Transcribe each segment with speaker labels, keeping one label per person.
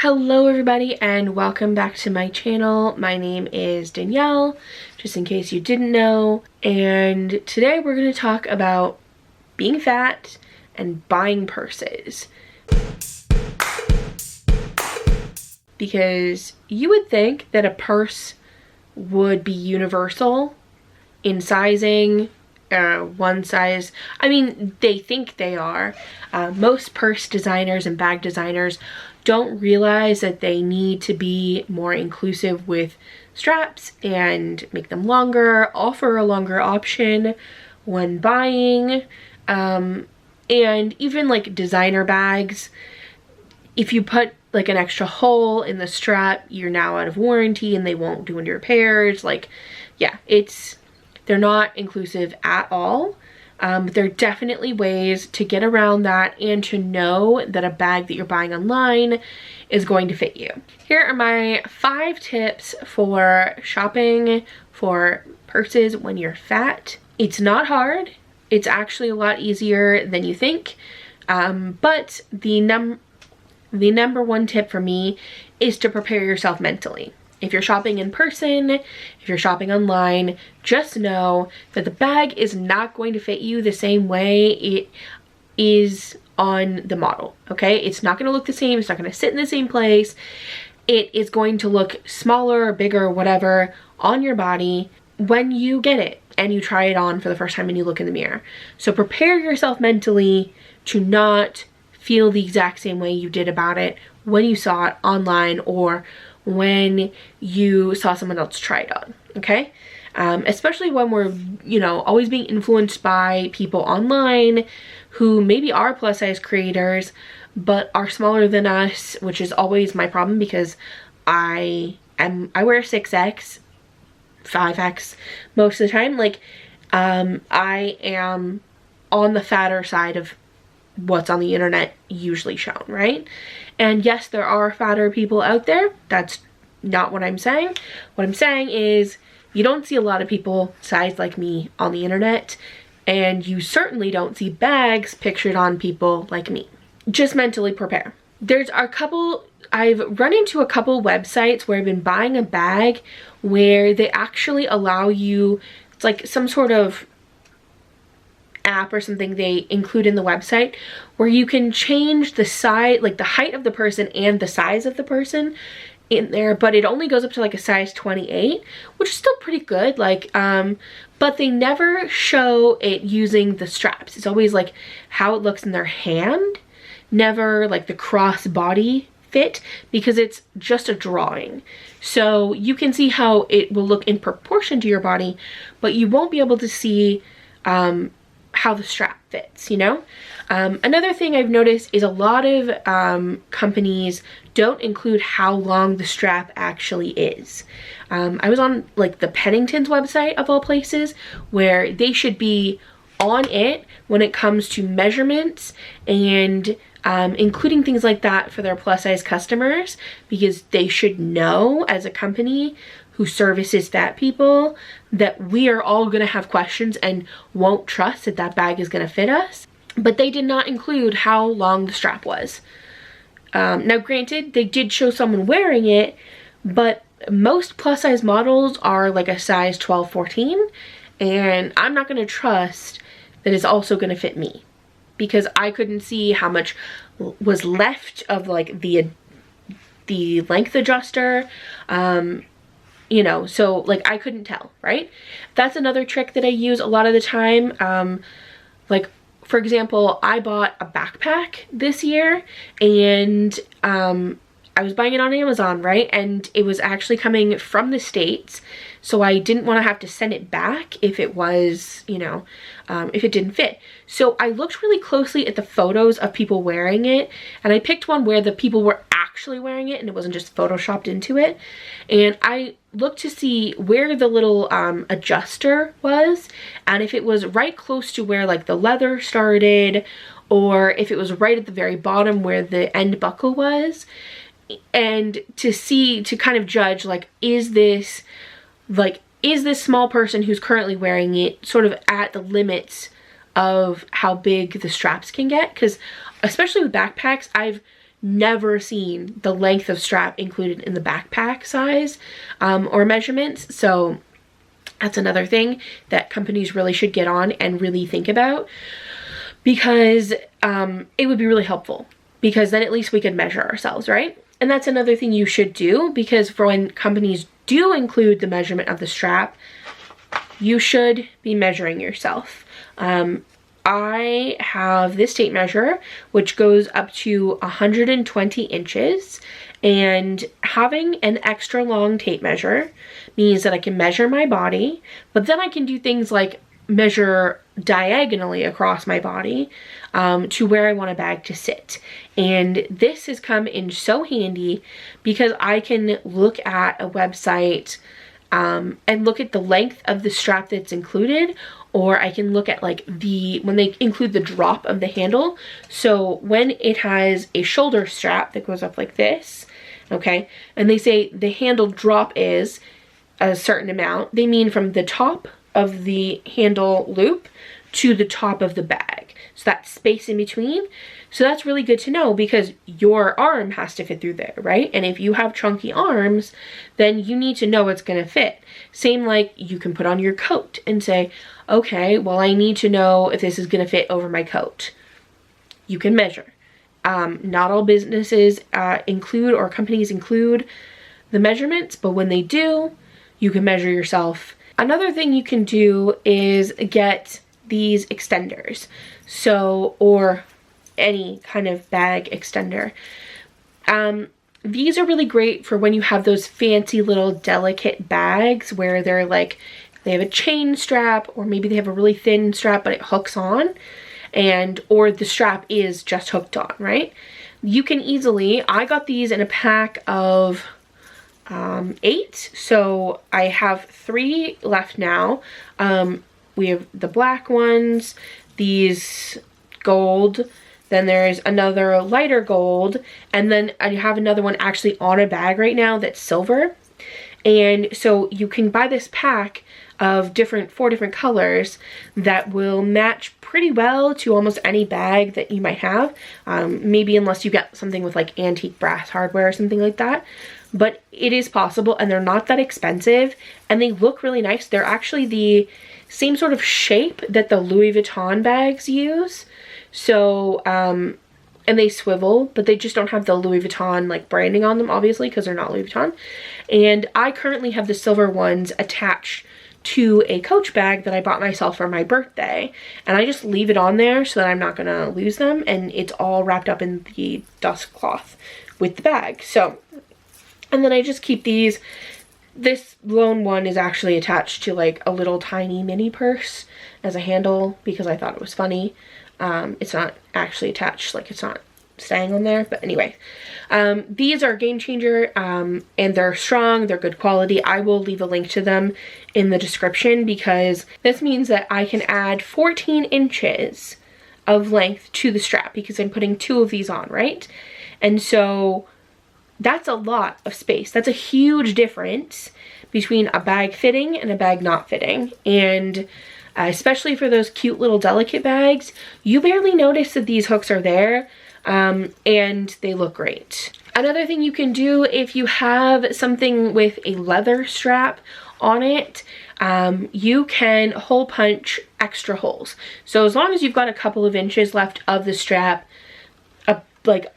Speaker 1: Hello everybody and welcome back to my channel. My name is Danielle, just in case you didn't know, and today we're going to talk about being fat and buying purses. Because you would think that a purse would be universal in sizing, one size. I mean, they think they are. Most purse designers and bag designers don't realize that they need to be more inclusive with straps and make them longer, offer a longer option when buying, and even like designer bags, if you put like an extra hole in the strap, you're now out of warranty and they won't do any repairs. Like, yeah, they're not inclusive at all. There are definitely ways to get around that and to know that a bag that you're buying online is going to fit you. Here are my 5 tips for shopping for purses when you're fat. It's not hard. It's actually a lot easier than you think. But the number one tip for me is to prepare yourself mentally. If you're shopping in person, if you're shopping online, just know that the bag is not going to fit you the same way it is on the model, okay? It's not going to look the same. It's not going to sit in the same place. It is going to look smaller or bigger or whatever on your body when you get it and you try it on for the first time and you look in the mirror. So prepare yourself mentally to not feel the exact same way you did about it when you saw it online or when you saw someone else try it on, okay? Especially when we're, always being influenced by people online who maybe are plus size creators but are smaller than us, which is always my problem because I wear 6X, 5X most of the time. Like, I am on the fatter side of what's on the internet usually shown, right? And yes, there are fatter people out there. That's not what I'm saying. What I'm saying is you don't see a lot of people sized like me on the internet, and you certainly don't see bags pictured on people like me. Just mentally prepare. I've run into a couple websites where I've been buying a bag where they actually allow you, it's like some sort of app or something they include in the website where you can change the size, like the height of the person and the size of the person in there, but it only goes up to like a size 28, which is still pretty good. Like, but they never show it using the straps. It's always like how it looks in their hand, never like the cross body fit, because it's just a drawing. So you can see how it will look in proportion to your body, but you won't be able to see how the strap fits, Another thing I've noticed is a lot of companies don't include how long the strap actually is. I was on like the Pennington's website of all places, where they should be on it when it comes to measurements and including things like that for their plus size customers, because they should know as a company who services fat people that we are all going to have questions and won't trust that that bag is going to fit us. But they did not include how long the strap was. Now granted, they did show someone wearing it, but most plus size models are like a size 12, 14, and I'm not going to trust that it's also going to fit me, because I couldn't see how much was left of like the length adjuster. So like I couldn't tell, right? That's another trick that I use a lot of the time. Like, for example, I bought a backpack this year, and I was buying it on Amazon, right? And it was actually coming from the States, so I didn't want to have to send it back if it was, if it didn't fit. So I looked really closely at the photos of people wearing it, and I picked one where the people were actually wearing it and it wasn't just photoshopped into it. And I looked to see where the little adjuster was, and if it was right close to where like the leather started, or if it was right at the very bottom where the end buckle was, and to kind of judge, like, is this small person who's currently wearing it sort of at the limits of how big the straps can get? Because especially with backpacks, I've never seen the length of strap included in the backpack size or measurements. So that's another thing that companies really should get on and really think about, because it would be really helpful, because then at least we could measure ourselves, right? And that's another thing you should do, because for when companies do include the measurement of the strap, you should be measuring yourself. I have this tape measure, which goes up to 120 inches, and having an extra long tape measure means that I can measure my body, but then I can do things like measure diagonally across my body to where I want a bag to sit. And this has come in so handy because I can look at a website and look at the length of the strap that's included, or I can look at like when they include the drop of the handle. So when it has a shoulder strap that goes up like this, okay, and they say the handle drop is a certain amount, they mean from the top of the handle loop to the top of the bag. So that space in between. So that's really good to know, because your arm has to fit through there, right? And if you have chunky arms, then you need to know it's gonna fit. Same like you can put on your coat and say, okay, well, I need to know if this is gonna fit over my coat. You can measure. Not all businesses include, or companies include, the measurements, but when they do, you can measure yourself. Another thing you can do is get these extenders. So, or any kind of bag extender. These are really great for when you have those fancy little delicate bags where they're like, they have a chain strap, or maybe they have a really thin strap but it hooks on, or the strap is just hooked on, right? You can easily, I got these in a pack of 8, so I have 3 left now. We have the black ones, these gold, then there's another lighter gold, and then I have another one actually on a bag right now that's silver. And so you can buy this pack of 4 different colors that will match pretty well to almost any bag that you might have. Maybe unless you get something with like antique brass hardware or something like that. But it is possible, and they're not that expensive, and they look really nice. They're actually the same sort of shape that the Louis Vuitton bags use. So, and they swivel, but they just don't have the Louis Vuitton like branding on them, obviously, because they're not Louis Vuitton. And I currently have the silver ones attached to a Coach bag that I bought myself for my birthday, and I just leave it on there so that I'm not gonna lose them, and it's all wrapped up in the dust cloth with the bag. So, and then I just keep these. This lone one is actually attached to like a little tiny mini purse as a handle because I thought it was funny. It's not actually attached, like it's not staying on there, but anyway. These are a game changer, and they're strong, they're good quality. I will leave a link to them in the description, because this means that I can add 14 inches of length to the strap because I'm putting 2 of these on, right? And so that's a lot of space. That's a huge difference between a bag fitting and a bag not fitting. And especially for those cute little delicate bags, you barely notice that these hooks are there, and they look great. Another thing you can do if you have something with a leather strap on it, you can hole punch extra holes. So as long as you've got a couple of inches left of the strap, like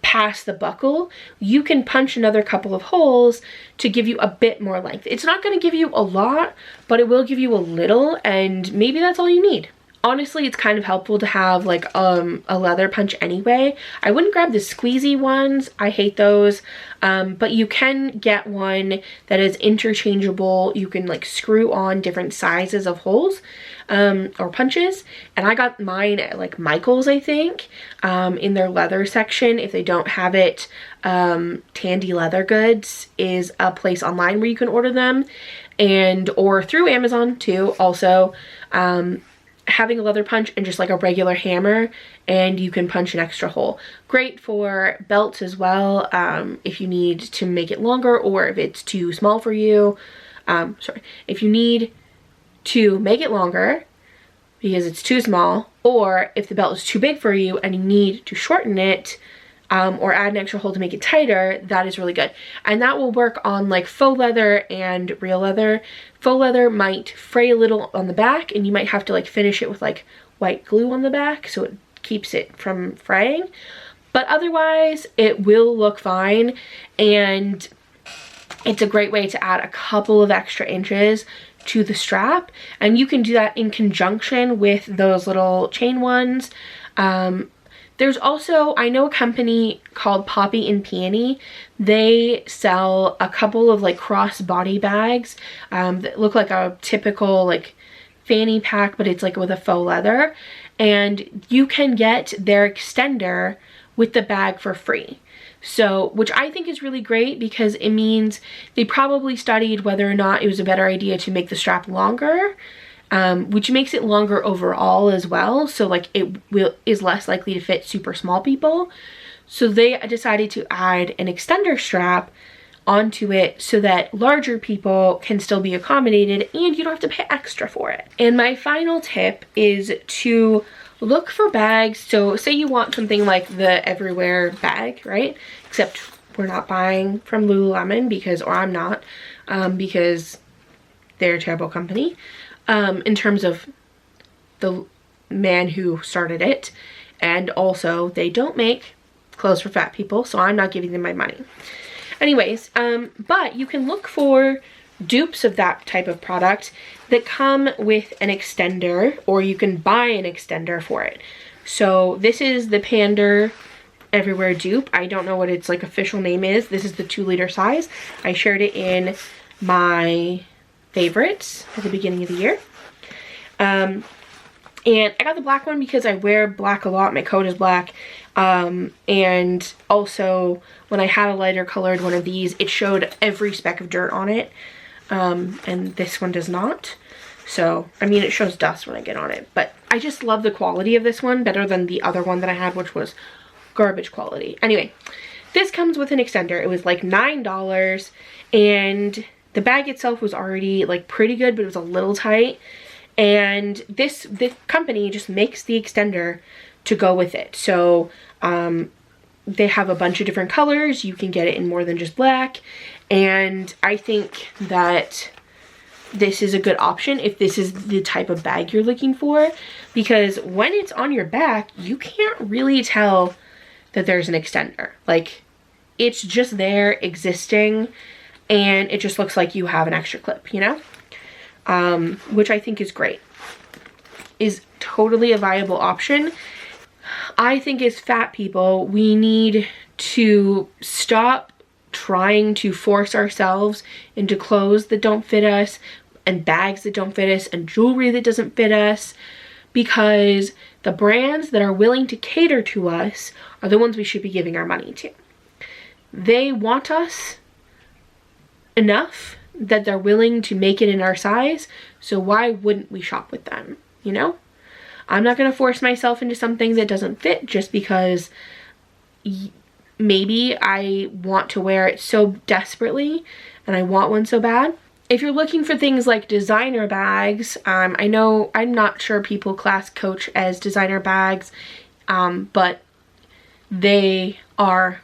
Speaker 1: past the buckle, you can punch another couple of holes to give you a bit more length. It's not going to give you a lot, but it will give you a little, and maybe that's all you need. Honestly, it's kind of helpful to have like a leather punch anyway. I wouldn't grab the squeezy ones. I hate those. But you can get one that is interchangeable. You can like screw on different sizes of holes or punches. And I got mine at like Michael's, I think, in their leather section. If they don't have it, Tandy Leather Goods is a place online where you can order them, or through Amazon too. Also, having a leather punch and just like a regular hammer, and you can punch an extra hole. Great for belts as well, if you need to make it longer, or if it's too small for you. If you need to make it longer because it's too small, or if the belt is too big for you and you need to shorten it, or add an extra hole to make it tighter, that is really good. And that will work on like faux leather and real leather. Faux leather might fray a little on the back, and you might have to like finish it with like white glue on the back so it keeps it from fraying. But otherwise, it will look fine, and it's a great way to add a couple of extra inches to the strap. And you can do that in conjunction with those little chain ones. There's also, I know a company called Poppy and Peony. They sell a couple of like cross-body bags that look like a typical like fanny pack, but it's like with a faux leather. And you can get their extender with the bag for free. So, which I think is really great, because it means they probably studied whether or not it was a better idea to make the strap longer, which makes it longer overall as well. So like it is less likely to fit super small people. So they decided to add an extender strap onto it so that larger people can still be accommodated and you don't have to pay extra for it. And my final tip is to look for bags. So say you want something like the Everywhere bag, right? Except we're not buying from Lululemon because, or I'm not, because they're a terrible company in terms of the man who started it. And also they don't make clothes for fat people, so I'm not giving them my money. Anyways, but you can look for dupes of that type of product that come with an extender, or you can buy an extender for it. So this is the Pander Everywhere dupe. I don't know what its like official name is. This is the 2-liter size. I shared it in my favorites at the beginning of the year. And I got the black one because I wear black a lot. My coat is black. And also when I had a lighter colored one of these, it showed every speck of dirt on it. And this one does not. So, I mean, it shows dust when I get on it, but I just love the quality of this one better than the other one that I had, which was garbage quality. Anyway, this comes with an extender. It was like $9, and the bag itself was already like pretty good, but it was a little tight. And this company just makes the extender to go with it. So, they have a bunch of different colors. You can get it in more than just black. And I think that this is a good option if this is the type of bag you're looking for, because when it's on your back, you can't really tell that there's an extender. Like, it's just there existing, and it just looks like you have an extra clip, you know? Which I think is great. Is totally a viable option. I think as fat people, we need to stop trying to force ourselves into clothes that don't fit us, and bags that don't fit us, and jewelry that doesn't fit us, because the brands that are willing to cater to us are the ones we should be giving our money to. They want us enough that they're willing to make it in our size, so why wouldn't we shop with them, you know? I'm not going to force myself into something that doesn't fit just because maybe I want to wear it so desperately and I want one so bad. If you're looking for things like designer bags, I know I'm not sure people class Coach as designer bags, but they are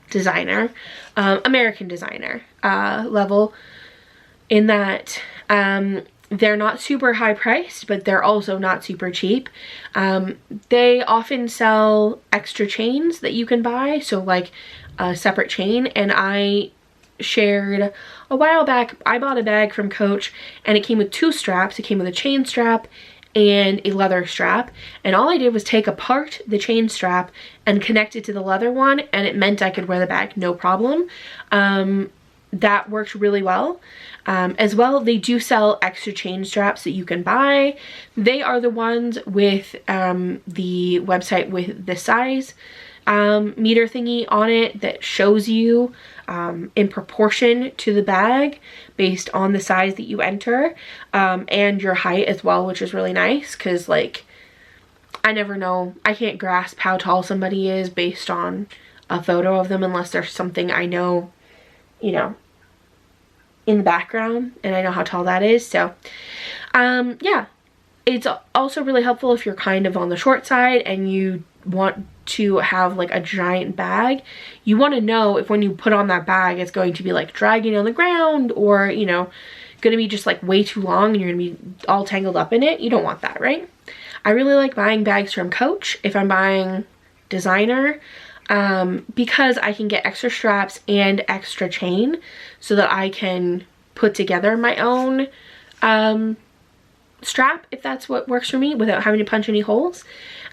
Speaker 1: designer, American designer level, in that they're not super high priced, but they're also not super cheap. They often sell extra chains that you can buy, so like a separate chain. And I shared a while back, I bought a bag from Coach and it came with 2 straps. It came with a chain strap and a leather strap, and all I did was take apart the chain strap and connect it to the leather one, and it meant I could wear the bag no problem. That worked really well. As well, they do sell extra chain straps that you can buy. They are the ones with the website with the size meter thingy on it that shows you in proportion to the bag based on the size that you enter, and your height as well, which is really nice, because like I never know, I can't grasp how tall somebody is based on a photo of them unless there's something I know, you know, in the background and I know how tall that is. So yeah, it's also really helpful if you're kind of on the short side and you want to have like a giant bag, you want to know if when you put on that bag it's going to be like dragging on the ground, or you know, going to be just like way too long and you're going to be all tangled up in it. You don't want that, right? I really like buying bags from Coach if I'm buying designer, because I can get extra straps and extra chain so that I can put together my own strap if that's what works for me without having to punch any holes.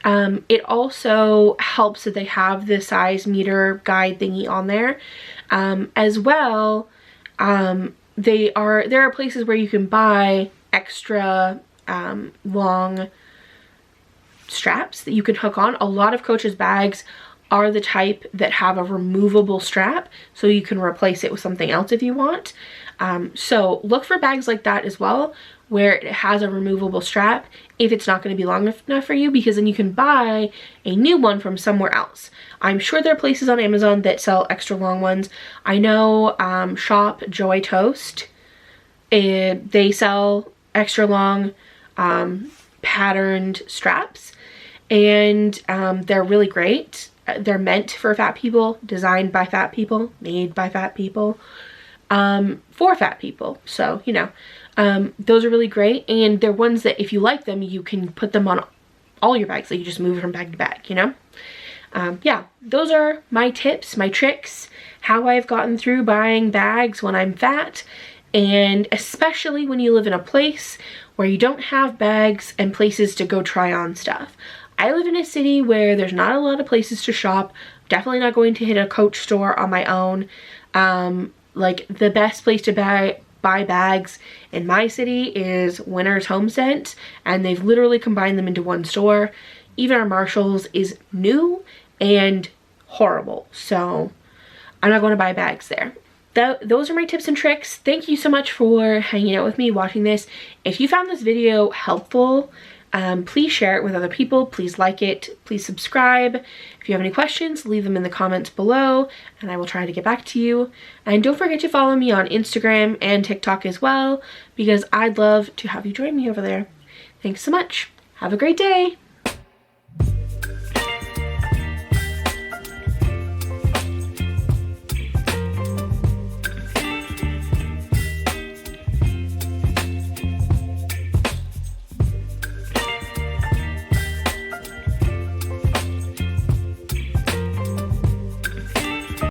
Speaker 1: It also helps that they have the size meter guide thingy on there. As well, there are places where you can buy extra long straps that you can hook on. A lot of Coach's bags are the type that have a removable strap, so you can replace it with something else if you want. So look for bags like that as well, where it has a removable strap if it's not going to be long enough for you, because then you can buy a new one from somewhere else. I'm sure there are places on Amazon that sell extra long ones. I know Shop Joy Toast, they sell extra long patterned straps, and they're really great. They're meant for fat people, designed by fat people, made by fat people, for fat people. So, you know, those are really great, and they're ones that if you like them, you can put them on all your bags. Like you just move it from bag to bag, you know? Yeah, those are my tips, my tricks, how I've gotten through buying bags when I'm fat, and especially when you live in a place where you don't have bags and places to go try on stuff. I live in a city where there's not a lot of places to shop. Definitely not going to hit a Coach store on my own. Like the best place to buy bags in my city is Winners Home Sense, and they've literally combined them into one store. Even our Marshalls is new and horrible, so I'm not going to buy bags there. Those are my tips and tricks. Thank you so much for hanging out with me, watching this. If you found this video helpful, please share it with other people. Please like it. Please subscribe. If you have any questions, leave them in the comments below and I will try to get back to you. And don't forget to follow me on Instagram and TikTok as well, because I'd love to have you join me over there. Thanks so much. Have a great day.